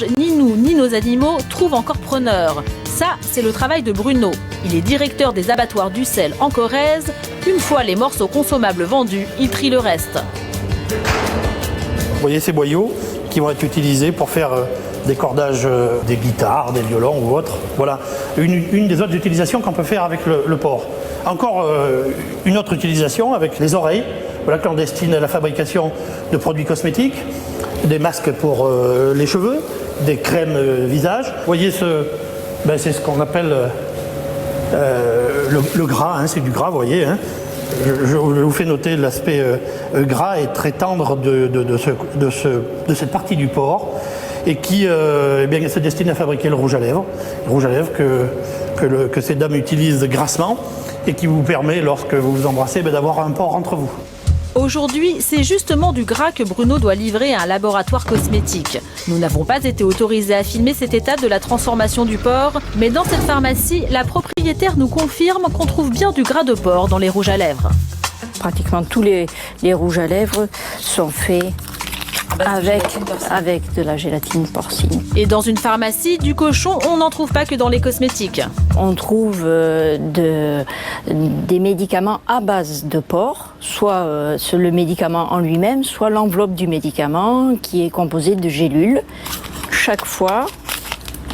échange, ni nous ni nos animaux trouvent encore preneur. Ça, c'est le travail de Bruno. Il est directeur des abattoirs d'Ussel en Corrèze. Une fois les morceaux consommables vendus, il trie le reste. Vous voyez ces boyaux qui vont être utilisés pour faire des cordages des guitares, des violons ou autres. Voilà une des autres utilisations qu'on peut faire avec le porc. Encore une autre utilisation avec les oreilles, voilà, clandestines à la fabrication de produits cosmétiques, des masques pour les cheveux, des crèmes visage. Vous voyez, c'est ce qu'on appelle le gras, hein, c'est du gras, vous voyez. Hein. Je vous fais noter l'aspect gras et très tendre de cette partie du porc et qui se destine à fabriquer le rouge à lèvres que ces dames utilisent grassement et qui vous permet, lorsque vous vous embrassez, d'avoir un porc entre vous. Aujourd'hui, c'est justement du gras que Bruno doit livrer à un laboratoire cosmétique. Nous n'avons pas été autorisés à filmer cette étape de la transformation du porc, mais dans cette pharmacie, la propriétaire nous confirme qu'on trouve bien du gras de porc dans les rouges à lèvres. Pratiquement tous les rouges à lèvres sont faits avec de la gélatine porcine. Et dans une pharmacie, du cochon, on n'en trouve pas que dans les cosmétiques. On trouve des médicaments à base de porc, soit le médicament en lui-même, soit l'enveloppe du médicament qui est composée de gélules. Chaque fois,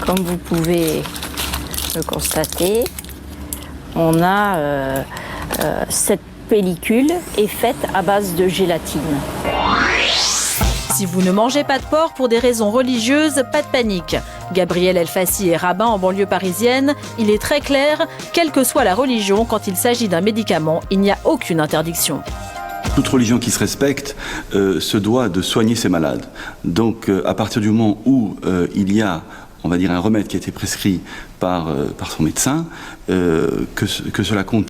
comme vous pouvez le constater, on a cette pellicule est faite à base de gélatine. Si vous ne mangez pas de porc pour des raisons religieuses, pas de panique. Gabriel Elfassi est rabbin en banlieue parisienne. Il est très clair, quelle que soit la religion, quand il s'agit d'un médicament, il n'y a aucune interdiction. Toute religion qui se respecte se doit de soigner ses malades. Donc à partir du moment où il y a, on va dire, un remède qui a été prescrit par son médecin, que cela compte